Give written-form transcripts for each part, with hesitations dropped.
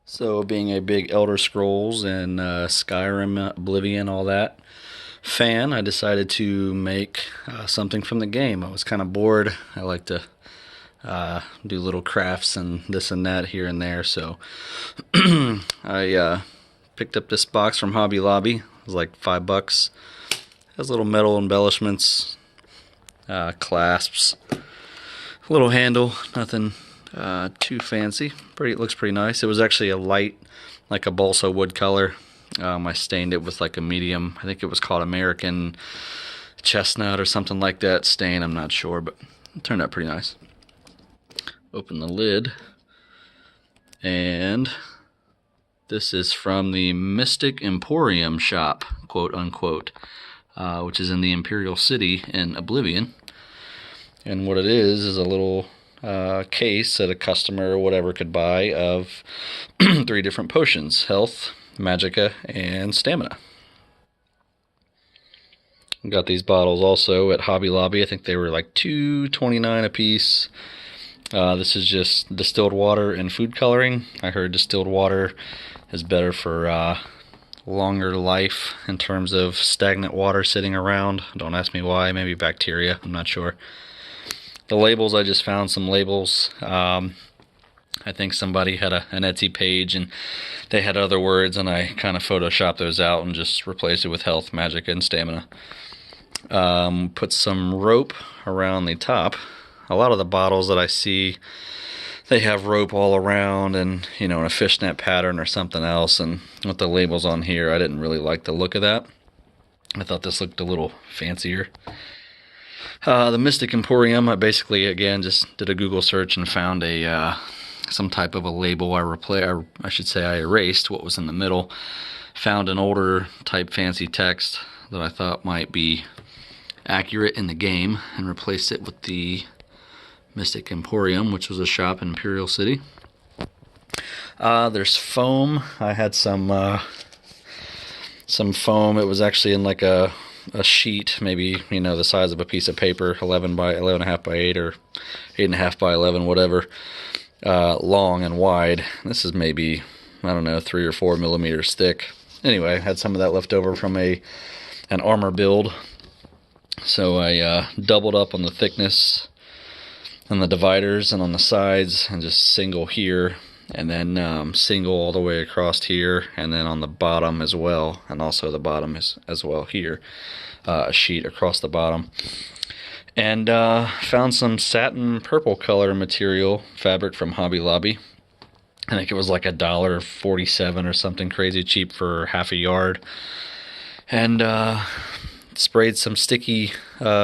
So, being a big Elder Scrolls and Skyrim, Oblivion, all that fan, I decided to make something from the game. I was kind of bored. I like to do little crafts and this and that here and there. So, I picked up this box from Hobby Lobby. It was like $5. It has little metal embellishments, clasps, a little handle, nothing too fancy. It looks pretty nice. It was actually a light, like a balsa wood color. I stained it with like a medium. I think it was called American chestnut or something like that stain. I'm not sure, but it turned out pretty nice. Open the lid, and this is from the Mystic Emporium shop, quote unquote, which is in the Imperial City in Oblivion. And what it is a little case that a customer or whatever could buy of 3 different potions: health, magicka, and stamina. Got these bottles also at Hobby Lobby. I think they were like $2.29 a piece. This is just distilled water and food coloring. I heard distilled water is better for longer life in terms of stagnant water sitting around. Don't ask me why. Maybe bacteria. I'm not sure. The labels, I just found some labels. I think somebody had an Etsy page and they had other words, and I kind of photoshopped those out and just replaced it with health, magicka, and stamina. Put some rope around the top. A lot of the bottles that I see, they have rope all around and, in a fishnet pattern or something else. And with the labels on here, I didn't really like the look of that. I thought this looked a little fancier. The Mystic Emporium, I basically, again, just did a Google search and found some type of a label. I should say I erased what was in the middle. Found an older type fancy text that I thought might be accurate in the game and replaced it with the Mystic Emporium, which was a shop in Imperial City. There's foam. I had some foam. It was actually in like a sheet, maybe the size of a piece of paper, 11 by 11.5 by 8 or 8.5 by 11, whatever, long and wide. This is maybe, I don't know, 3 or 4 millimeters thick. Anyway, I had some of that left over from an armor build, so I doubled up on the thickness on the dividers and on the sides, and just single here, and then single all the way across here, and then on the bottom as well, and also the bottom as well here, a sheet across the bottom. And found some satin purple color material fabric from Hobby Lobby. I think it was like $1.47 or something crazy cheap for half a yard. And sprayed some sticky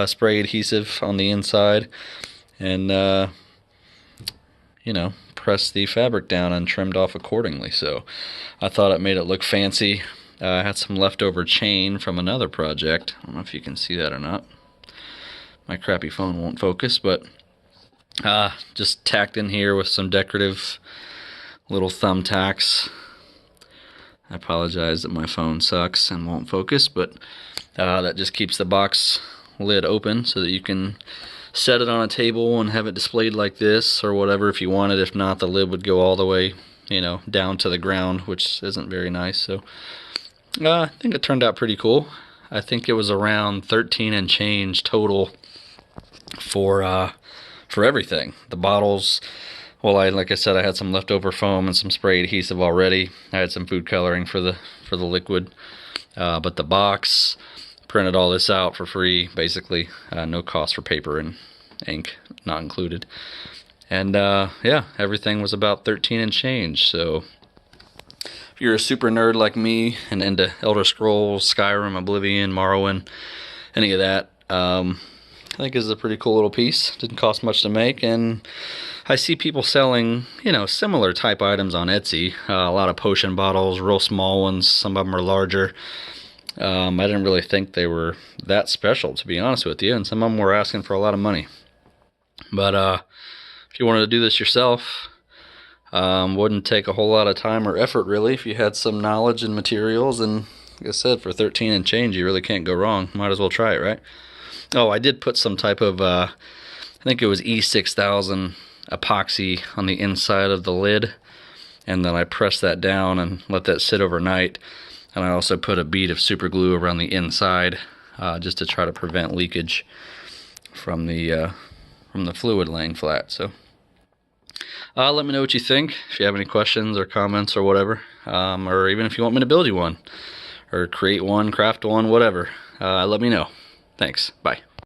spray adhesive on the inside, and pressed the fabric down and trimmed off accordingly. So I thought it made it look fancy. I had some leftover chain from another project. I don't know if you can see that or not. My crappy phone won't focus, but just tacked in here with some decorative little thumbtacks. I apologize that my phone sucks and won't focus, but that just keeps the box lid open so that you can set it on a table and have it displayed like this or whatever if you wanted. If not, the lid would go all the way, down to the ground, which isn't very nice. So I think it turned out pretty cool. I think it was around 13 and change total for everything. The bottles, well, like I said, I had some leftover foam and some spray adhesive already. I had some food coloring for the liquid, but the box, printed all this out for free, basically. No cost for paper and ink not included. And yeah, everything was about 13 and change. So if you're a super nerd like me and into Elder Scrolls, Skyrim, Oblivion, Morrowind, any of that, I think is a pretty cool little piece. Didn't cost much to make, and I see people selling, similar type items on Etsy. A lot of potion bottles, real small ones. Some of them are larger. I didn't really think they were that special, to be honest with you, and some of them were asking for a lot of money. But if you wanted to do this yourself, wouldn't take a whole lot of time or effort, really, if you had some knowledge and materials. And like I said, for 13 and change, you really can't go wrong. Might as well try it, right? Oh, I did put some type of, I think it was E6000 epoxy on the inside of the lid. and then I press that down and let that sit overnight. And I also put a bead of super glue around the inside just to try to prevent leakage from the fluid laying flat. So let me know what you think, if you have any questions or comments or whatever, or even if you want me to build you one or create one, craft one, whatever. Let me know. Thanks. Bye.